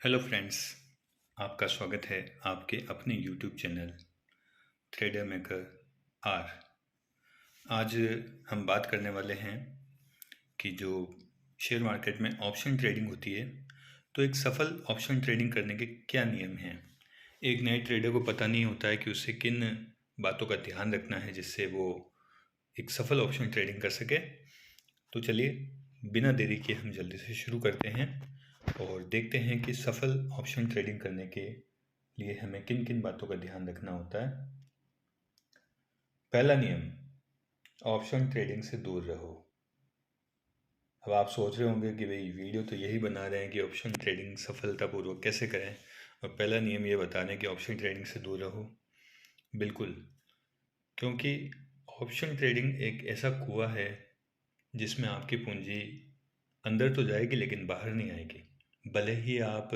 Hello friends, आपका स्वागत है आपके अपने YouTube channel trader maker R. आज हम बात करने वाले हैं कि जो शेयर मार्केट में ऑप्शन ट्रेडिंग होती है, तो एक सफल ऑप्शन ट्रेडिंग करने के क्या नियम हैं। एक नए ट्रेडर को पता नहीं होता है कि उसे किन बातों का ध्यान रखना है जिससे वो एक सफल ऑप्शन ट्रेडिंग कर सके। तो चलिए बिना देरी के हम जल्दी से शुरू करते हैं और देखते हैं कि सफल ऑप्शन ट्रेडिंग करने के लिए हमें किन किन बातों का ध्यान रखना होता है। पहला नियम, ऑप्शन ट्रेडिंग से दूर रहो। अब आप सोच रहे होंगे कि भाई वीडियो तो यही बना रहे हैं कि ऑप्शन ट्रेडिंग सफलतापूर्वक कैसे करें, और पहला नियम ये बता रहे हैं कि ऑप्शन ट्रेडिंग से दूर रहो। बिल्कुल, क्योंकि ऑप्शन ट्रेडिंग एक ऐसा कुआं है जिसमें आपकी पूंजी अंदर तो जाएगी लेकिन बाहर नहीं आएगी। भले ही आप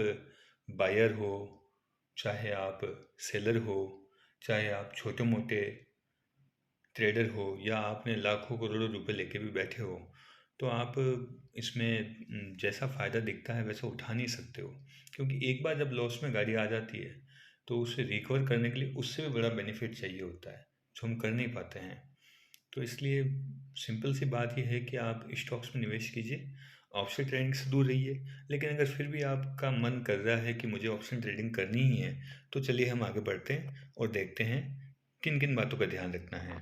बायर हो, चाहे आप सेलर हो, चाहे आप छोटे मोटे ट्रेडर हो, या आपने लाखों करोड़ों रुपए लेके भी बैठे हो, तो आप इसमें जैसा फ़ायदा दिखता है वैसा उठा नहीं सकते हो। क्योंकि एक बार जब लॉस में गाड़ी आ जाती है तो उसे रिकवर करने के लिए उससे भी बड़ा बेनिफिट चाहिए होता है जो हम कर नहीं पाते हैं। तो इसलिए सिंपल सी बात यह है कि आप स्टॉक्स में निवेश कीजिए, ऑप्शन ट्रेडिंग से दूर रहिए। लेकिन अगर फिर भी आपका मन कर रहा है कि मुझे ऑप्शन ट्रेडिंग करनी ही है, तो चलिए हम आगे बढ़ते हैं और देखते हैं किन किन बातों का ध्यान रखना है।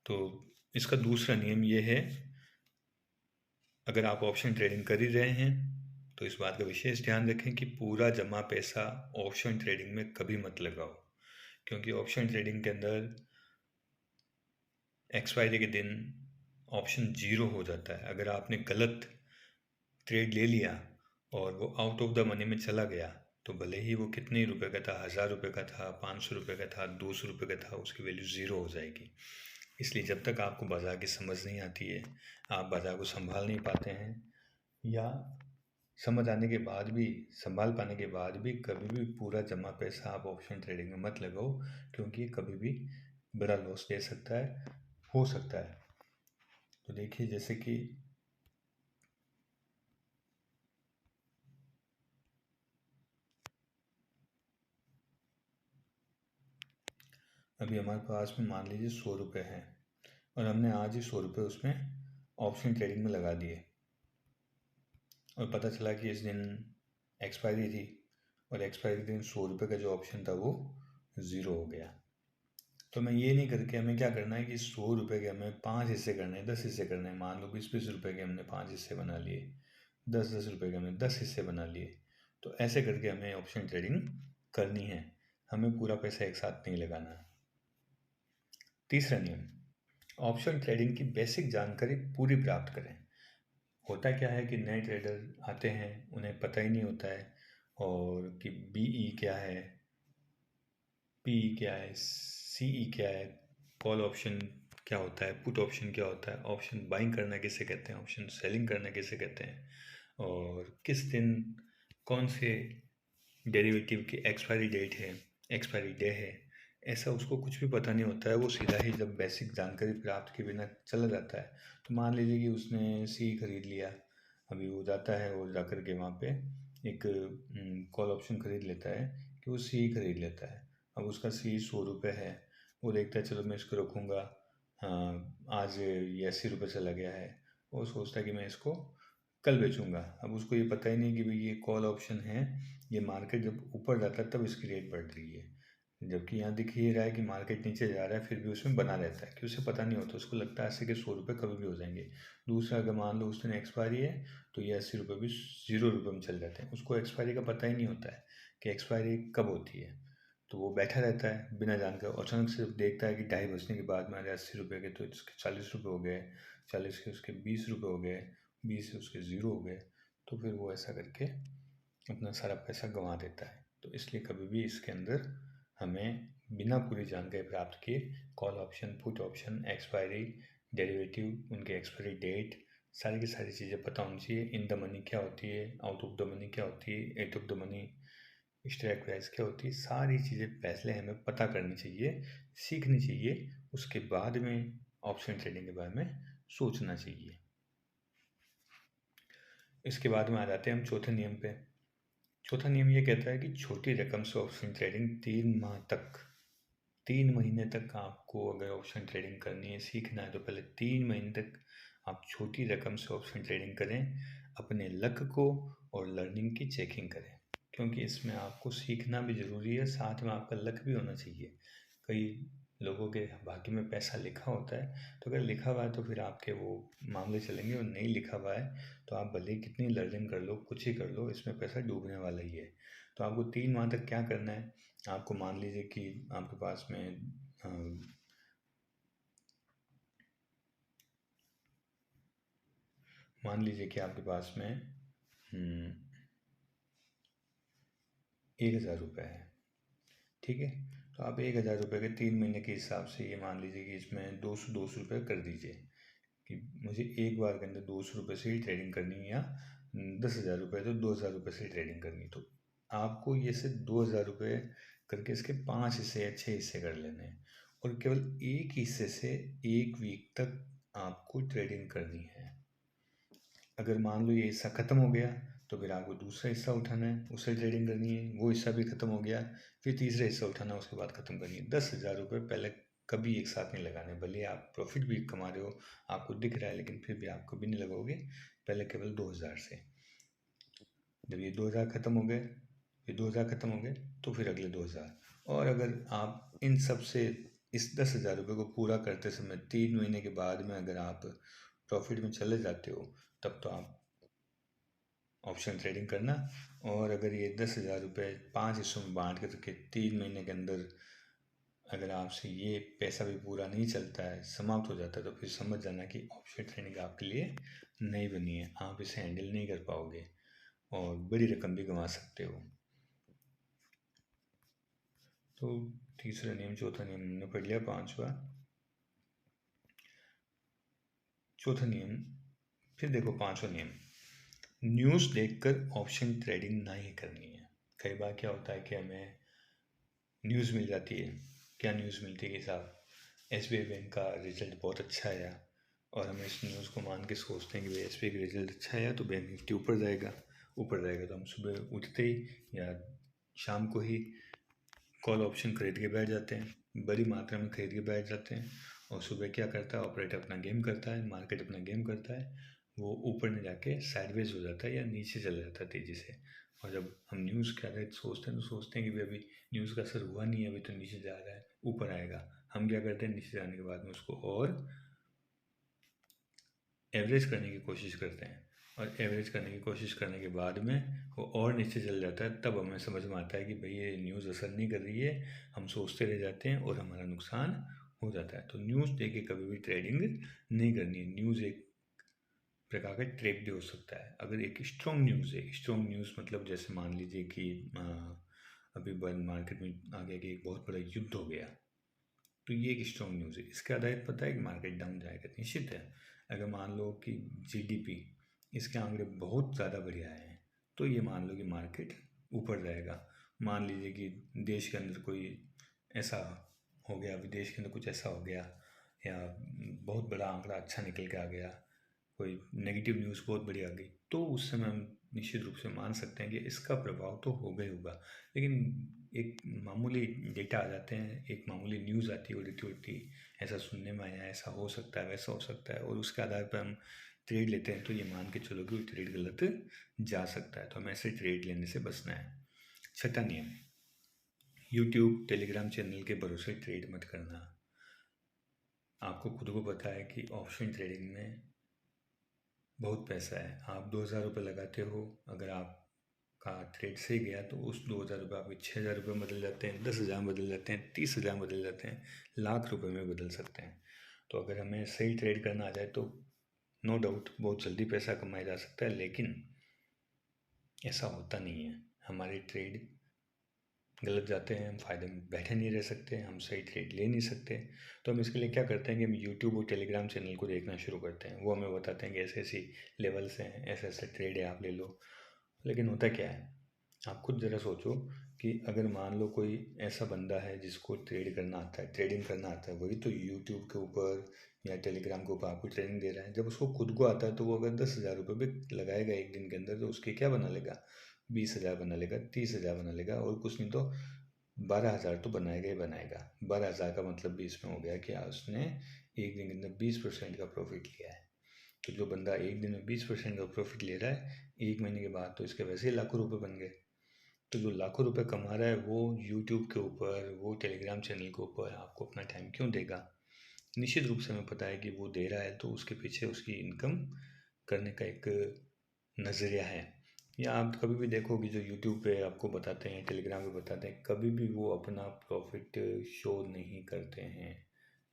तो इसका दूसरा नियम ये है, अगर आप ऑप्शन ट्रेडिंग कर ही रहे हैं तो इस बात का विशेष ध्यान रखें कि पूरा जमा पैसा ऑप्शन ट्रेडिंग में कभी मत लगाओ। क्योंकि ऑप्शन ट्रेडिंग के अंदर एक्सपायरी के दिन ऑप्शन ज़ीरो हो जाता है। अगर आपने गलत ट्रेड ले लिया और वो आउट ऑफ द मनी में चला गया, तो भले ही वो कितने रुपए का था, 1000 रुपये का था, 500 रुपये का था, 200 रुपये का था, उसकी वैल्यू ज़ीरो हो जाएगी। इसलिए जब तक आपको बाज़ार की समझ नहीं आती है, आप बाज़ार को संभाल नहीं पाते हैं, या समझ आने के बाद भी, संभाल पाने के बाद भी कभी भी पूरा जमा पैसा आप ऑप्शन ट्रेडिंग में मत लगाओ। क्योंकि ये कभी भी बड़ा लॉस दे सकता है, हो सकता है। तो देखिए, जैसे कि अभी हमारे पास में मान लीजिए 100 रुपये हैं और हमने आज ही 100 रुपये उसमें ऑप्शन ट्रेडिंग में लगा दिए, और पता चला कि इस दिन एक्सपायरी थी और एक्सपायरी के दिन 100 रुपये का जो ऑप्शन था वो ज़ीरो हो गया। तो मैं ये नहीं करके हमें क्या करना है कि 100 रुपये के हमें 5 हिस्से करने हैं, 10 हिस्से करने हैं। मान लो 20-20 रुपये के हमने 5 हिस्से बना लिए, 10-10 रुपये के हमने 10 हिस्से बना लिए। तो ऐसे करके हमें ऑप्शन ट्रेडिंग करनी है, हमें पूरा पैसा एक साथ नहीं लगाना। तीसरा नियम, ऑप्शन ट्रेडिंग की बेसिक जानकारी पूरी प्राप्त करें। होता क्या है कि नए ट्रेडर आते हैं, उन्हें पता ही नहीं होता है और कि बीई क्या है, पीई क्या है, सीई क्या है, कॉल ऑप्शन क्या होता है, पुट ऑप्शन क्या होता है, ऑप्शन बाइंग करना किसे कहते हैं, ऑप्शन सेलिंग करना किसे कहते हैं, और किस दिन कौन से डेरिवेटिव की एक्सपायरी डेट है, एक्सपायरी डे है। ऐसा उसको कुछ भी पता नहीं होता है। वो सीधा ही जब बेसिक जानकारी प्राप्त किए बिना चला जाता है, तो मान लीजिए कि उसने सी खरीद लिया। अभी वो जाता है और जाकर के वहाँ पे एक कॉल ऑप्शन खरीद लेता है कि वो सी खरीद लेता है। अब उसका सी 100 रुपये है, वो देखता है चलो मैं इसको रखूँगा, हाँ आज ये 80 रुपये चला गया है। वो सोचता है कि मैं इसको कल बेचूंगा। अब उसको ये पता ही नहीं कि भाई ये कॉल ऑप्शन है, ये मार्केट जब ऊपर जाता है तब इसकी रेट बढ़ रही है। जबकि यहाँ दिख ही रहा है कि मार्केट नीचे जा रहा है, फिर भी उसमें बना रहता है कि उसे पता नहीं होता। उसको लगता है ऐसे कि 100 रुपये कभी भी हो जाएंगे। दूसरा, अगर मान लो उस दिन एक्सपायरी है तो ये 80 रुपये भी 0 रुपये में चल जाते हैं। उसको एक्सपायरी का पता ही नहीं होता है कि एक्सपायरी कब होती है। तो वो बैठा रहता है बिना जानकर, और अचानक से देखता है कि 2:30 बजने के बाद में, अरे 80 रुपये के तो इसके 40 रुपये हो गए, 40 के उसके 20 रुपये हो गए, 20 से उसके ज़ीरो हो गए। तो फिर वो ऐसा करके अपना सारा पैसा गंवा देता है। तो इसलिए कभी भी इसके अंदर हमें बिना पूरी जानकारी प्राप्त किए call option, put option, expiry, derivative, उनके एक्सपायरी डेट, सारी की सारी चीज़ें पता होनी चाहिए। इन द मनी क्या होती है, आउट ऑफ द मनी क्या होती है, at of the money, strike price क्या होती है, सारी चीज़ें पहले हमें पता करनी चाहिए, सीखनी चाहिए। उसके बाद में ऑप्शन ट्रेडिंग के बारे में सोचना चाहिए। इसके बाद में आ जाते हैं हम चौथे नियम पे। चौथा नियम ये कहता है कि छोटी रकम से ऑप्शन ट्रेडिंग 3 माह तक, 3 महीने तक आपको अगर ऑप्शन ट्रेडिंग करनी है, सीखना है, तो पहले 3 महीने तक आप छोटी रकम से ऑप्शन ट्रेडिंग करें, अपने लक को और लर्निंग की चेकिंग करें, क्योंकि इसमें आपको सीखना भी ज़रूरी है, साथ में आपका लक भी होना चाहिए। कई लोगों के भाग्य में पैसा लिखा होता है, तो अगर लिखा हुआ है तो फिर आपके वो मामले चलेंगे, और नहीं लिखा हुआ है तो आप भले ही कितनी लर्निंग कर लो, कुछ ही कर लो, इसमें पैसा डूबने वाला ही है। तो आपको 3 माह तक क्या करना है, आपको मान लीजिए कि आपके पास में मान लीजिए कि आपके पास में 1,000 रुपये है, ठीक है। तो आप 1,000 रुपये के 3 महीने के हिसाब से ये मान लीजिए कि इसमें 200 रुपये कर दीजिए कि मुझे एक बार के अंदर 200 रुपये से ही ट्रेडिंग करनी है, या 10,000 रुपये तो 2,000 रुपये से ही ट्रेडिंग करनी। तो आपको ये से 2,000 रुपये करके इसके 5 हिस्से या 6 हिस्से कर लेने हैं, और केवल एक हिस्से से 1 वीक तक आपको ट्रेडिंग करनी है। अगर मान लो ये हिस्सा ख़त्म हो गया तो फिर आपको दूसरा हिस्सा उठाना है, उससे ट्रेडिंग करनी है, वो हिस्सा भी ख़त्म हो गया, फिर तीसरा हिस्सा उठाना है, उसके बाद ख़त्म करनी है। 10,000 रुपये पहले कभी एक साथ नहीं लगाने, भले आप प्रॉफिट भी कमा रहे हो, आपको दिख रहा है, लेकिन फिर भी आप कभी नहीं लगाओगे, पहले केवल 2,000 से। जब ये 2,000 ख़त्म हो गए, फिर 2,000 ख़त्म हो गए, तो फिर अगले 2,000। और अगर आप इन सब से इस 10,000 रुपये को पूरा करते समय 3 महीने के बाद में अगर आप प्रॉफिट में चले जाते हो, तब तो आप ऑप्शन ट्रेडिंग करना। और अगर ये 10,000 रुपये 5 हिस्सों में बांट के 3 महीने के अंदर अगर आपसे ये पैसा भी पूरा नहीं चलता है, समाप्त हो जाता है, तो फिर समझ जाना कि ऑप्शन ट्रेडिंग आपके लिए नहीं बनी है, आप इसे हैंडल नहीं कर पाओगे और बड़ी रकम भी गंवा सकते हो। तो तीसरा नियम, चौथा नियम हमने पढ़ लिया। पांचवा, चौथा नियम, फिर देखो पांचवा नियम, न्यूज़ देखकर ऑप्शन ट्रेडिंग नहीं करनी है। कई बार क्या होता है कि हमें न्यूज़ मिल जाती है। क्या न्यूज़ मिलती है कि साहब SBI बैंक का रिजल्ट बहुत अच्छा आया, और हम इस न्यूज़ को मान के सोचते हैं कि भाई SBI का रिजल्ट अच्छा आया तो बैंक निफ्टी ऊपर जाएगा। ऊपर जाएगा तो हम सुबह उठते ही या शाम को ही कॉल ऑप्शन खरीद के बैठ जाते हैं, बड़ी मात्रा में खरीद के बैठ जाते हैं, और सुबह क्या करता है, ऑपरेटर अपना गेम करता है, मार्केट अपना गेम करता है, वो ऊपर नहीं जाके साइडवेज हो जाता है या नीचे चला जाता है तेज़ी से। और जब हम न्यूज़ क्या है सोचते हैं, तो सोचते हैं कि भाई अभी न्यूज़ का असर हुआ नहीं है, अभी तो नीचे जा रहा है, ऊपर आएगा। हम क्या करते हैं, नीचे जाने के बाद में उसको और एवरेज करने की कोशिश करते हैं, और एवरेज करने की कोशिश करने के बाद में वो और नीचे चल जाता है, तब हमें समझ में आता है कि भाई ये न्यूज़ असर नहीं कर रही है, हम सोचते रह जाते हैं और हमारा नुकसान हो जाता है। तो न्यूज़ देख के कभी भी ट्रेडिंग नहीं करनी है। न्यूज़ एक प्रकार का ट्रेप भी हो सकता है। अगर एक स्ट्रॉन्ग न्यूज़ है, स्ट्रॉन्ग न्यूज़ मतलब जैसे मान लीजिए कि अभी मार्केट में आ गया कि एक बहुत बड़ा युद्ध हो गया, तो ये एक स्ट्रॉन्ग न्यूज़ है। इसके आधारित पता है कि मार्केट डाउन जाएगा, निश्चित है। अगर मान लो कि GDP इसके आंकड़े बहुत ज़्यादा बढ़िया हैं, तो ये मान लो कि मार्केट ऊपर जाएगा। मान लीजिए कि देश के अंदर कोई ऐसा हो गया, विदेश के अंदर कुछ ऐसा हो गया, या बहुत बड़ा आंकड़ा अच्छा निकल के आ गया, कोई नेगेटिव न्यूज़ बहुत बड़ी आ गई, तो उस समय हम निश्चित रूप से मान सकते हैं कि इसका प्रभाव तो होगा ही होगा। लेकिन एक मामूली डेटा आ जाते हैं, एक मामूली न्यूज़ आती है उड़ती उड़ती, ऐसा सुनने में आया, ऐसा हो सकता है, वैसा हो सकता है, और उसके आधार पर हम ट्रेड लेते हैं, तो ये मान के चलो कि वो ट्रेड गलत जा सकता है, तो हमें ऐसे ट्रेड लेने से बचना है। छठा नियम, यूट्यूब टेलीग्राम चैनल के भरोसे ट्रेड मत करना। आपको खुद को पता है कि ऑप्शन ट्रेडिंग में बहुत पैसा है। आप 2,000 रुपये लगाते हो, अगर आपका ट्रेड सही गया तो उस 2,000 रुपये आपके 6,000 रुपये बदल जाते हैं, 10,000 बदल जाते हैं, 30,000 बदल जाते हैं, लाख रुपये में बदल सकते हैं। तो अगर हमें सही ट्रेड करना आ जाए तो नो डाउट बहुत जल्दी पैसा कमाया जा सकता है, लेकिन ऐसा होता नहीं है। हमारे ट्रेड गलत जाते हैं, हम फ़ायदे में बैठे नहीं रह सकते, हम सही ट्रेड ले नहीं सकते। तो हम इसके लिए क्या करते हैं कि हम यूट्यूब और टेलीग्राम चैनल को देखना शुरू करते हैं। वो हमें बताते हैं कि ऐसे ऐसी लेवल्स हैं, ऐसे ऐसे ट्रेड है, आप ले लो। लेकिन होता क्या है, आप खुद ज़रा सोचो कि अगर मान लो कोई ऐसा बंदा है जिसको ट्रेड करना आता है, ट्रेडिंग करना आता है, वही तो यूट्यूब के ऊपर या टेलीग्राम के ऊपर आपको ट्रेनिंग दे रहा है। जब उसको खुद को आता है तो वो अगर 10,000 रुपये भी लगाएगा एक दिन के अंदर, तो उसके क्या बना लेगा, 20,000 बना लेगा, 30,000 बना लेगा, और कुछ नहीं तो 12,000 तो बनाएगा ही बनाएगा। 12,000 का मतलब भी इसमें हो गया कि उसने एक दिन के अंदर 20% का प्रॉफिट लिया है। तो जो बंदा एक दिन में 20% का प्रॉफिट ले रहा है, एक महीने के बाद तो इसके वैसे ही लाखों रुपए बन गए। तो जो लाखों रुपए कमा रहा है वो यूट्यूब के ऊपर, वो टेलीग्राम चैनल के ऊपर आपको अपना टाइम क्यों देगा? निश्चित रूप से हमें पता है कि वो दे रहा है तो उसके पीछे उसकी इनकम करने का एक नज़रिया है। या आप कभी भी देखोगे जो यूट्यूब पे आपको बताते हैं, टेलीग्राम पे बताते हैं, कभी भी वो अपना प्रॉफिट शो नहीं करते हैं।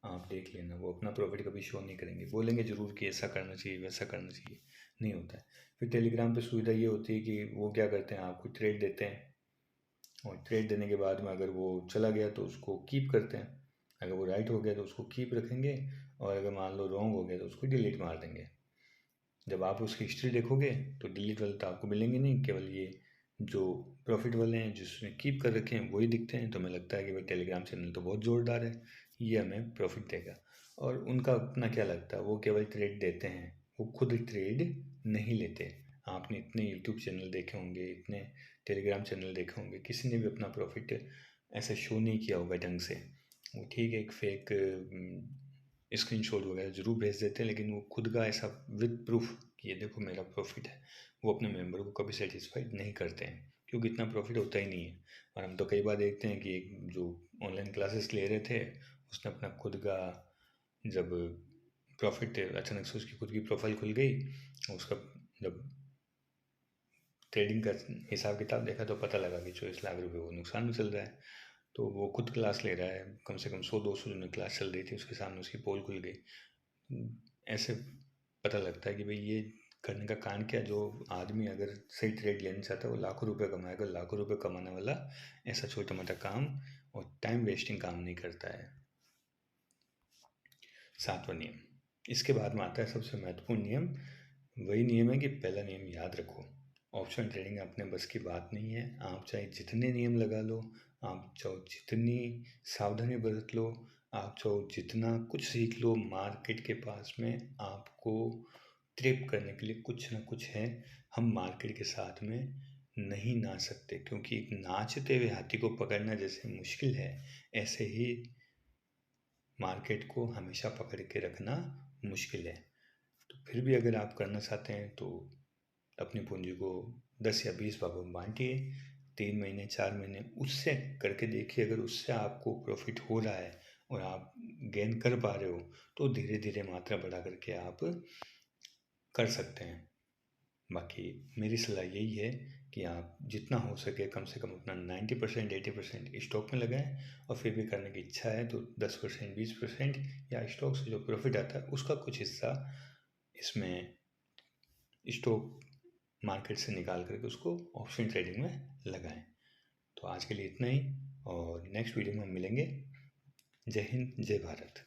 आप देख लेना, वो अपना प्रॉफिट कभी शो नहीं करेंगे। बोलेंगे ज़रूर कि ऐसा करना चाहिए, वैसा करना चाहिए, नहीं होता है। फिर टेलीग्राम पे सुविधा ये होती है कि वो क्या करते हैं, आपको ट्रेड देते हैं, और ट्रेड देने के बाद में अगर वो चला गया तो उसको कीप करते हैं। अगर वो राइट हो गया तो उसको कीप रखेंगे, और अगर मान लो रॉन्ग हो गया तो उसको डिलीट मार देंगे। जब आप उसकी हिस्ट्री देखोगे तो डिलीट वाले तो आपको मिलेंगे नहीं, केवल ये जो प्रॉफिट वाले हैं जिसने कीप कर रखे हैं वही दिखते हैं। तो हमें लगता है कि भाई टेलीग्राम चैनल तो बहुत ज़ोरदार है, ये हमें प्रॉफिट देगा। और उनका अपना क्या लगता है, वो केवल ट्रेड देते हैं, वो खुद ट्रेड नहीं लेते। आपने इतने यूट्यूब चैनल देखे होंगे, इतने टेलीग्राम चैनल देखे होंगे, किसी ने भी अपना प्रॉफिट ऐसा शो नहीं किया होगा ढंग से। वो ठीक है, एक फेक स्क्रीनशॉट वगैरह ज़रूर भेज देते हैं, लेकिन वो खुद का ऐसा विद प्रूफ कि ये देखो मेरा प्रॉफिट है, वो अपने मेंबर को कभी सेटिस्फाइड नहीं करते हैं, क्योंकि इतना प्रॉफिट होता ही नहीं है। और हम तो कई बार देखते हैं कि एक जो ऑनलाइन क्लासेस ले रहे थे, उसने अपना खुद का जब प्रॉफिट अचानक से उसकी खुद की प्रोफाइल खुल गई, उसका जब ट्रेडिंग का हिसाब किताब देखा तो पता लगा कि 24 लाख रुपये वो नुकसान में चल रहा है। तो वो खुद क्लास ले रहा है, कम से कम 100-200 जनों क्लास चल रही थी, उसके सामने उसकी पोल खुल गई। ऐसे पता लगता है कि भाई ये करने का कारण क्या है। जो आदमी अगर सही ट्रेड लेना चाहता है वो लाखों रुपए कमाएगा। लाखों रुपए कमाने वाला ऐसा छोटा मोटा काम और टाइम वेस्टिंग काम नहीं करता है। 7वां नियम, इसके बाद में आता है सबसे महत्वपूर्ण नियम। वही नियम है कि पहला नियम याद रखो, ऑप्शन ट्रेडिंग अपने बस की बात नहीं है। आप चाहे जितने नियम लगा लो, आप चाहो जितनी सावधानी बरत लो, आप चाहो जितना कुछ सीख लो, मार्केट के पास में आपको ट्रिप करने के लिए कुछ ना कुछ है। हम मार्केट के साथ में नहीं नाच सकते, क्योंकि एक नाचते हुए हाथी को पकड़ना जैसे मुश्किल है, ऐसे ही मार्केट को हमेशा पकड़ के रखना मुश्किल है। तो फिर भी अगर आप करना चाहते हैं तो अपनी पूंजी को 10 या 20 भागों में बांटिए, 3 महीने 4 महीने उससे करके देखिए। अगर उससे आपको प्रॉफिट हो रहा है और आप गेन कर पा रहे हो, तो धीरे धीरे मात्रा बढ़ा करके आप कर सकते हैं। बाकी मेरी सलाह यही है कि आप जितना हो सके कम से कम अपना 90% 80% स्टॉक में लगाएं, और फिर भी करने की इच्छा है तो 10% 20% या स्टॉक से जो प्रॉफिट आता है उसका कुछ हिस्सा इसमें स्टॉक मार्केट से निकाल करके उसको ऑप्शन ट्रेडिंग में लगाएं। तो आज के लिए इतना ही, और नेक्स्ट वीडियो में हम मिलेंगे। जय हिंद, जय भारत।